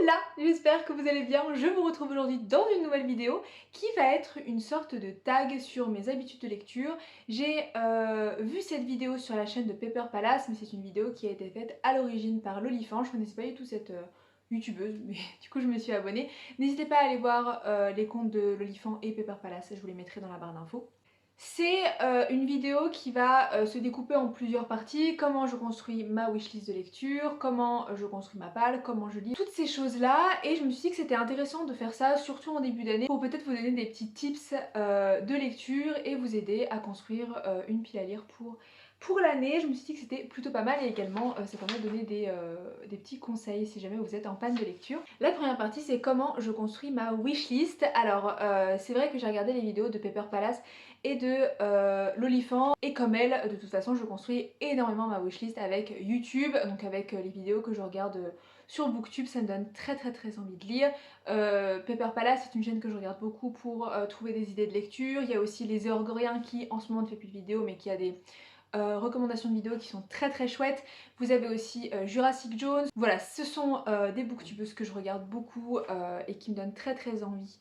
Hola, j'espère que vous allez bien. Je vous retrouve aujourd'hui dans une nouvelle vidéo qui va être une sorte de tag sur mes habitudes de lecture. J'ai vu cette vidéo sur la chaîne de Pepper Palace, mais c'est une vidéo qui a été faite à l'origine par Lolifant. Je connaissais pas du tout cette youtubeuse, mais du coup je me suis abonnée. N'hésitez pas à aller voir les comptes de Lolifant et Pepper Palace, je vous les mettrai dans la barre d'infos. C'est une vidéo qui va se découper en plusieurs parties, comment je construis ma wishlist de lecture, comment je construis ma palle, comment je lis, toutes ces choses là, et je me suis dit que c'était intéressant de faire ça, surtout en début d'année, pour peut-être vous donner des petits tips de lecture et vous aider à construire une pile à lire pour l'année. Je me suis dit que c'était plutôt pas mal et également ça permet de donner des petits conseils si jamais vous êtes en panne de lecture. La première partie c'est comment je construis ma wishlist. Alors c'est vrai que j'ai regardé les vidéos de Pepper Palace et de Lolifant, et comme elle, de toute façon je construis énormément ma wishlist avec YouTube, donc avec les vidéos que je regarde sur Booktube, ça me donne très envie de lire. Pepper Palace c'est une chaîne que je regarde beaucoup pour trouver des idées de lecture. Il y a aussi les Orgriens qui en ce moment ne fait plus de vidéos mais qui a des recommandations de vidéos qui sont très chouettes. Vous avez aussi Jurassic Jones. Voilà, ce sont des booktubeuses que je regarde beaucoup et qui me donnent très envie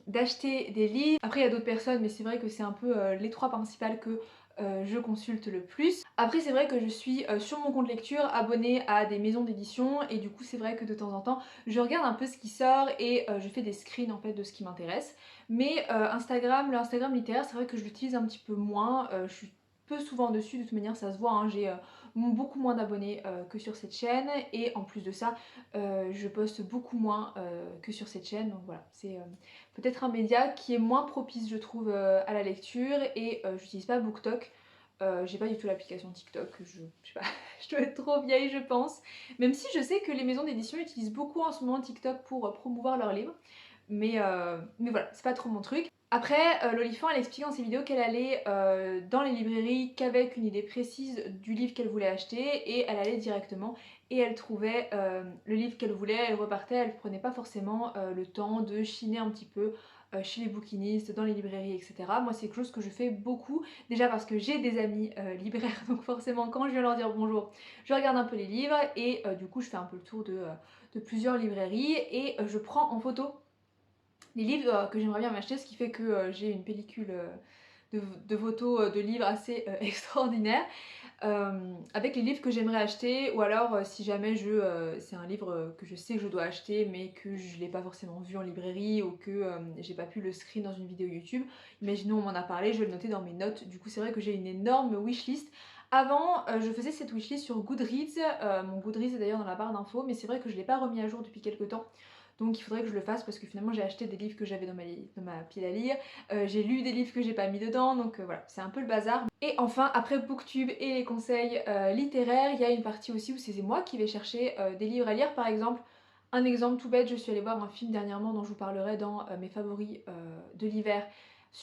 d'acheter des livres. Après il y a d'autres personnes mais c'est vrai que c'est un peu les trois principales que je consulte le plus. Après c'est vrai que je suis sur mon compte lecture abonnée à des maisons d'édition et du coup c'est vrai que de temps en temps je regarde un peu ce qui sort et je fais des screens en fait de ce qui m'intéresse. Mais le Instagram littéraire c'est vrai que je l'utilise un petit peu moins, je suis peu souvent dessus, de toute manière ça se voit, hein, j'ai beaucoup moins d'abonnés que sur cette chaîne et en plus de ça je poste beaucoup moins que sur cette chaîne, donc voilà, c'est peut-être un média qui est moins propice je trouve à la lecture et j'utilise pas BookTok. J'ai pas du tout l'application TikTok, je sais pas, je dois être trop vieille je pense, même si je sais que les maisons d'édition utilisent beaucoup en ce moment TikTok pour promouvoir leurs livres, mais voilà, c'est pas trop mon truc. Après, Lolifant elle expliquait dans ses vidéos qu'elle allait dans les librairies qu'avec une idée précise du livre qu'elle voulait acheter et elle allait directement et elle trouvait le livre qu'elle voulait, elle repartait, elle prenait pas forcément le temps de chiner un petit peu chez les bouquinistes, dans les librairies, etc. Moi c'est quelque chose que je fais beaucoup, déjà parce que j'ai des amis libraires, donc forcément quand je viens leur dire bonjour, je regarde un peu les livres et du coup je fais un peu le tour de plusieurs librairies et je prends en photo les livres que j'aimerais bien m'acheter, ce qui fait que j'ai une pellicule de photos de livres assez extraordinaire avec les livres que j'aimerais acheter, ou alors si jamais c'est un livre que je sais que je dois acheter mais que je l'ai pas forcément vu en librairie ou que j'ai pas pu le screen dans une vidéo YouTube, imaginons on m'en a parlé, je vais le noter dans mes notes. Du coup c'est vrai que j'ai une énorme wishlist. Avant je faisais cette wishlist sur Goodreads, mon Goodreads est d'ailleurs dans la barre d'infos, mais c'est vrai que je l'ai pas remis à jour depuis quelques temps. Donc il faudrait que je le fasse parce que finalement j'ai acheté des livres que j'avais dans ma pile à lire, j'ai lu des livres que j'ai pas mis dedans, donc voilà, c'est un peu le bazar. Et enfin, après Booktube et les conseils littéraires, il y a une partie aussi où c'est moi qui vais chercher des livres à lire. Par exemple, un exemple tout bête, je suis allée voir un film dernièrement dont je vous parlerai dans mes favoris de l'hiver.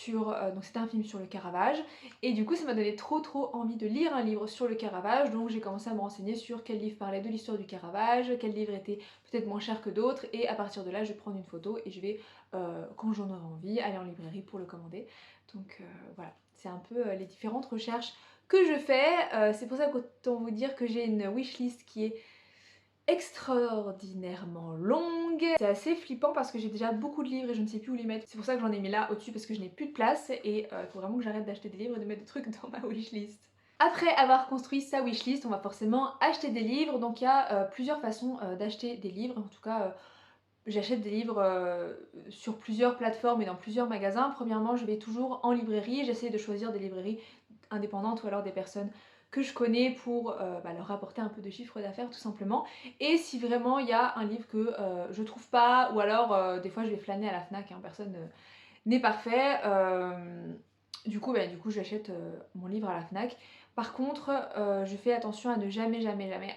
Donc c'était un film sur le Caravage et du coup ça m'a donné trop envie de lire un livre sur le Caravage, donc j'ai commencé à me renseigner sur quel livre parlait de l'histoire du Caravage, quel livre était peut-être moins cher que d'autres, et à partir de là je vais prendre une photo et je vais quand j'en aurai envie aller en librairie pour le commander. Donc voilà, c'est un peu les différentes recherches que je fais. C'est pour ça qu'autant vous dire que j'ai une wishlist qui est extraordinairement longue. C'est assez flippant parce que j'ai déjà beaucoup de livres et je ne sais plus où les mettre. C'est pour ça que j'en ai mis là au-dessus parce que je n'ai plus de place et il faut vraiment que j'arrête d'acheter des livres et de mettre des trucs dans ma wishlist. Après avoir construit sa wishlist, on va forcément acheter des livres. Donc il y a plusieurs façons d'acheter des livres. En tout cas, j'achète des livres sur plusieurs plateformes et dans plusieurs magasins. Premièrement, je vais toujours en librairie. J'essaie de choisir des librairies indépendantes ou alors des personnes que je connais pour leur apporter un peu de chiffre d'affaires tout simplement. Et si vraiment il y a un livre que je trouve pas, ou alors des fois je vais flâner à la FNAC, hein, personne n'est parfait. Du coup j'achète mon livre à la FNAC. Par contre, je fais attention à ne jamais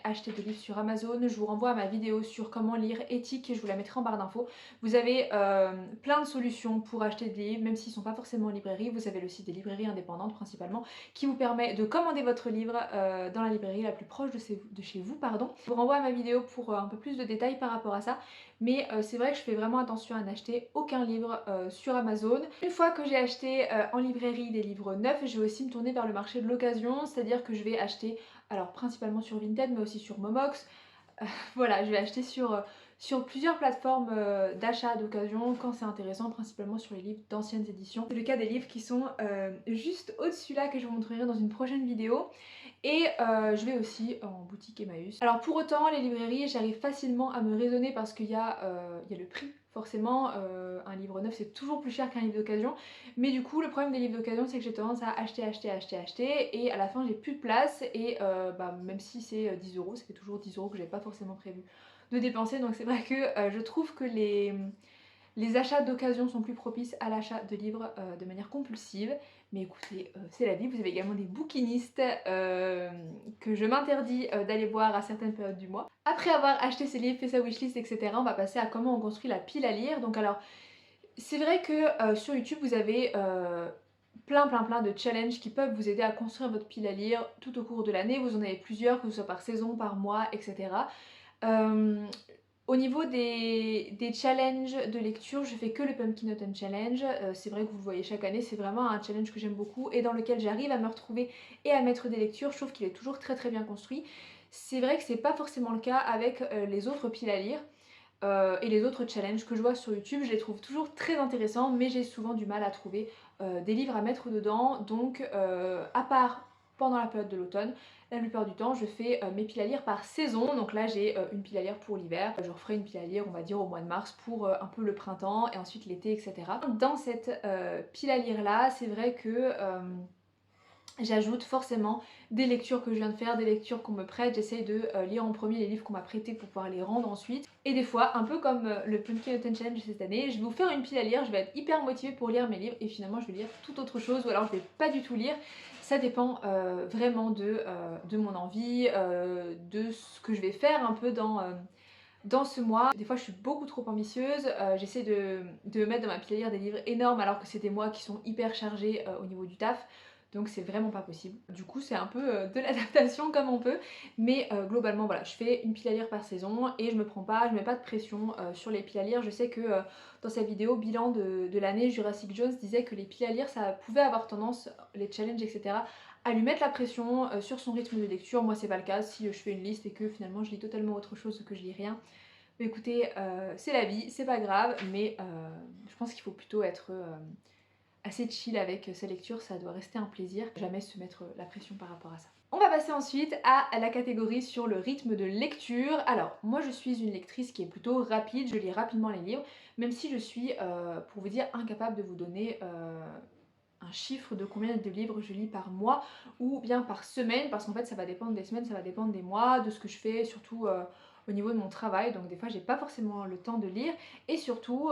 acheter de livres sur Amazon. Je vous renvoie à ma vidéo sur comment lire éthique, je vous la mettrai en barre d'infos. Vous avez plein de solutions pour acheter des livres, même s'ils ne sont pas forcément en librairie. Vous avez le site des librairies indépendantes principalement, qui vous permet de commander votre livre dans la librairie la plus proche de chez vous. Pardon. Je vous renvoie à ma vidéo pour un peu plus de détails par rapport à ça. Mais c'est vrai que je fais vraiment attention à n'acheter aucun livre sur Amazon. Une fois que j'ai acheté en librairie des livres neufs, je vais aussi me tourner vers le marché de l'occasion, c'est-à-dire que je vais acheter, alors principalement sur Vinted mais aussi sur Momox, Voilà, je vais acheter sur plusieurs plateformes d'achat d'occasion quand c'est intéressant, principalement sur les livres d'anciennes éditions. C'est le cas des livres qui sont juste au-dessus là que je vous montrerai dans une prochaine vidéo. Et je vais aussi en boutique Emmaüs. Alors pour autant, les librairies, j'arrive facilement à me raisonner parce qu'il y a le prix. Forcément, un livre neuf c'est toujours plus cher qu'un livre d'occasion. Mais du coup, le problème des livres d'occasion, c'est que j'ai tendance à acheter. Et à la fin, j'ai plus de place. Et même si c'est 10 euros, ça fait toujours 10 euros que j'avais pas forcément prévu de dépenser. Donc c'est vrai que je trouve que les achats d'occasion sont plus propices à l'achat de livres de manière compulsive. Mais écoutez, c'est la vie. Vous avez également des bouquinistes que je m'interdis d'aller voir à certaines périodes du mois. Après avoir acheté ces livres, fait sa wishlist, etc., on va passer à comment on construit la pile à lire. Donc alors, c'est vrai que sur YouTube, vous avez plein de challenges qui peuvent vous aider à construire votre pile à lire tout au cours de l'année. Vous en avez plusieurs, que ce soit par saison, par mois, etc. Au niveau des challenges de lecture, je fais que le Pumpkin Autumn Challenge. C'est vrai que vous le voyez chaque année, c'est vraiment un challenge que j'aime beaucoup et dans lequel j'arrive à me retrouver et à mettre des lectures. Je trouve qu'il est toujours très bien construit. C'est vrai que c'est pas forcément le cas avec les autres piles à lire. Et les autres challenges que je vois sur YouTube, je les trouve toujours très intéressants, mais j'ai souvent du mal à trouver des livres à mettre dedans. Donc, à part pendant la période de l'automne, la plupart du temps, je fais mes piles à lire par saison. Donc là, j'ai une pile à lire pour l'hiver. Je referai une pile à lire, on va dire, au mois de mars pour un peu le printemps et ensuite l'été, etc. Dans cette pile à lire là, c'est vrai que j'ajoute forcément des lectures que je viens de faire, des lectures qu'on me prête, j'essaye de lire en premier les livres qu'on m'a prêtés pour pouvoir les rendre ensuite. Et des fois, un peu comme le Pumpkin Autumn Challenge cette année, je vais vous faire une pile à lire, je vais être hyper motivée pour lire mes livres et finalement je vais lire tout autre chose ou alors je vais pas du tout lire. Ça dépend vraiment de mon envie, de ce que je vais faire un peu dans ce mois. Des fois je suis beaucoup trop ambitieuse, j'essaie de mettre dans ma pile à lire des livres énormes alors que c'est des mois qui sont hyper chargés au niveau du taf. Donc c'est vraiment pas possible. Du coup c'est un peu de l'adaptation comme on peut. Mais globalement voilà, je fais une pile à lire par saison et je mets pas de pression sur les piles à lire. Je sais que dans sa vidéo bilan de l'année, Jurassic Jones disait que les piles à lire ça pouvait avoir tendance, les challenges etc., à lui mettre la pression sur son rythme de lecture. Moi c'est pas le cas, si je fais une liste et que finalement je lis totalement autre chose que je lis rien. Mais écoutez, c'est la vie, c'est pas grave, mais je pense qu'il faut plutôt être assez chill avec sa lecture, ça doit rester un plaisir, jamais se mettre la pression par rapport à ça. On va passer ensuite à la catégorie sur le rythme de lecture. Alors, moi je suis une lectrice qui est plutôt rapide, je lis rapidement les livres, même si je suis, pour vous dire, incapable de vous donner un chiffre de combien de livres je lis par mois ou bien par semaine, parce qu'en fait ça va dépendre des semaines, ça va dépendre des mois, de ce que je fais, surtout au niveau de mon travail, donc des fois j'ai pas forcément le temps de lire. Et surtout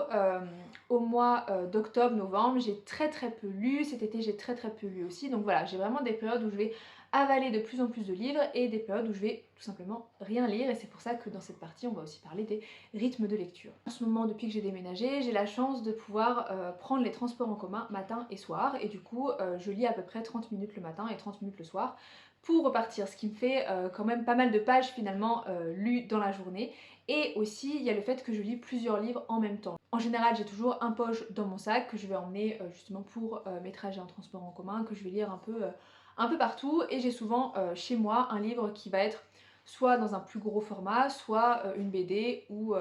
au mois d'octobre, novembre, j'ai très peu lu, cet été j'ai très peu lu aussi, donc voilà, j'ai vraiment des périodes où je vais avaler de plus en plus de livres et des périodes où je vais tout simplement rien lire, et c'est pour ça que dans cette partie on va aussi parler des rythmes de lecture. En ce moment, depuis que j'ai déménagé, j'ai la chance de pouvoir prendre les transports en commun matin et soir, et du coup je lis à peu près 30 minutes le matin et 30 minutes le soir pour repartir, ce qui me fait quand même pas mal de pages finalement lues dans la journée. Et aussi il y a le fait que je lis plusieurs livres en même temps. En général j'ai toujours un poche dans mon sac que je vais emmener justement pour mes trajets en transport en commun, que je vais lire un peu partout, et j'ai souvent chez moi un livre qui va être soit dans un plus gros format, soit une BD ou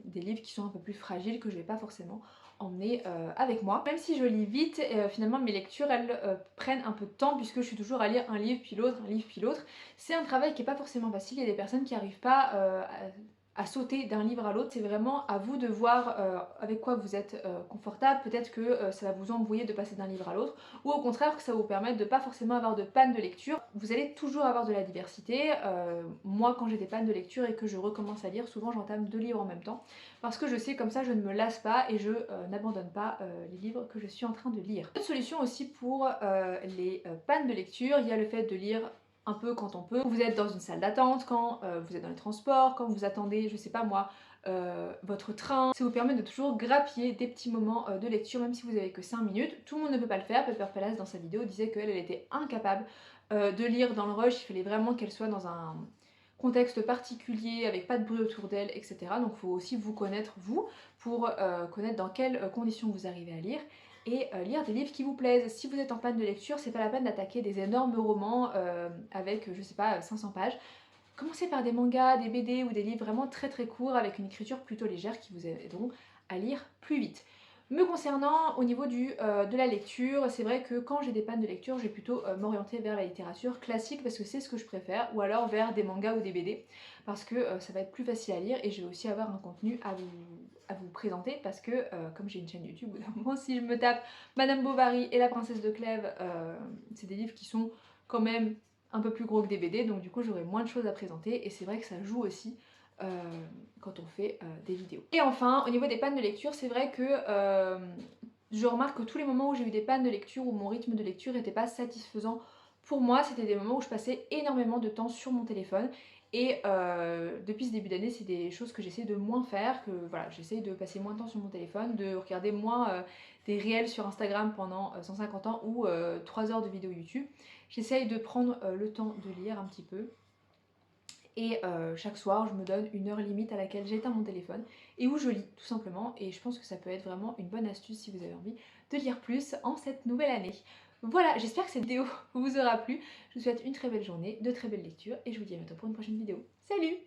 des livres qui sont un peu plus fragiles que je vais pas forcément emmener avec moi. Même si je lis vite, finalement mes lectures elles prennent un peu de temps puisque je suis toujours à lire un livre puis l'autre, un livre puis l'autre. C'est un travail qui est pas forcément facile, il y a des personnes qui n'arrivent pas à sauter d'un livre à l'autre. C'est vraiment à vous de voir avec quoi vous êtes confortable. Peut-être que ça va vous embrouiller de passer d'un livre à l'autre, ou au contraire que ça va vous permettre de pas forcément avoir de panne de lecture. Vous allez toujours avoir de la diversité. Moi quand j'ai des pannes de lecture et que je recommence à lire, souvent j'entame 2 livres en même temps parce que je sais comme ça je ne me lasse pas et je n'abandonne pas les livres que je suis en train de lire. Autre solution aussi pour les pannes de lecture, il y a le fait de lire un peu quand on peut. Vous êtes dans une salle d'attente, quand vous êtes dans les transports, quand vous attendez, je sais pas moi, votre train. Ça vous permet de toujours grappiller des petits moments de lecture, même si vous avez que 5 minutes. Tout le monde ne peut pas le faire. Pepper Palace dans sa vidéo disait qu'elle était incapable de lire dans le rush. Il fallait vraiment qu'elle soit dans un contexte particulier, avec pas de bruit autour d'elle, etc. Donc il faut aussi vous connaître vous, pour connaître dans quelles conditions vous arrivez à lire, et lire des livres qui vous plaisent. Si vous êtes en panne de lecture, c'est pas la peine d'attaquer des énormes romans avec, je sais pas, 500 pages. commencez par des mangas, des BD ou des livres vraiment très très courts avec une écriture plutôt légère qui vous aideront à lire plus vite. Me concernant au niveau de la lecture, c'est vrai que quand j'ai des pannes de lecture, je vais plutôt m'orienter vers la littérature classique parce que c'est ce que je préfère, ou alors vers des mangas ou des BD parce que ça va être plus facile à lire et je vais aussi avoir un contenu à vous présenter parce que comme j'ai une chaîne YouTube, au bout d'un moment si je me tape Madame Bovary et la princesse de Clèves, c'est des livres qui sont quand même un peu plus gros que des BD, donc du coup j'aurai moins de choses à présenter et c'est vrai que ça joue aussi quand on fait des vidéos. Et enfin, au niveau des pannes de lecture, c'est vrai que je remarque que tous les moments où j'ai eu des pannes de lecture, où mon rythme de lecture n'était pas satisfaisant pour moi, c'était des moments où je passais énormément de temps sur mon téléphone. Et depuis ce début d'année, c'est des choses que j'essaie de moins faire, que voilà, j'essaie de passer moins de temps sur mon téléphone, de regarder moins des réels sur Instagram pendant 150 ans ou 3 heures de vidéos YouTube. J'essaye de prendre le temps de lire un petit peu. Et chaque soir, je me donne une heure limite à laquelle j'éteins mon téléphone et où je lis tout simplement. Et je pense que ça peut être vraiment une bonne astuce si vous avez envie de lire plus en cette nouvelle année. Voilà, j'espère que cette vidéo vous aura plu. Je vous souhaite une très belle journée, de très belles lectures et je vous dis à bientôt pour une prochaine vidéo. Salut!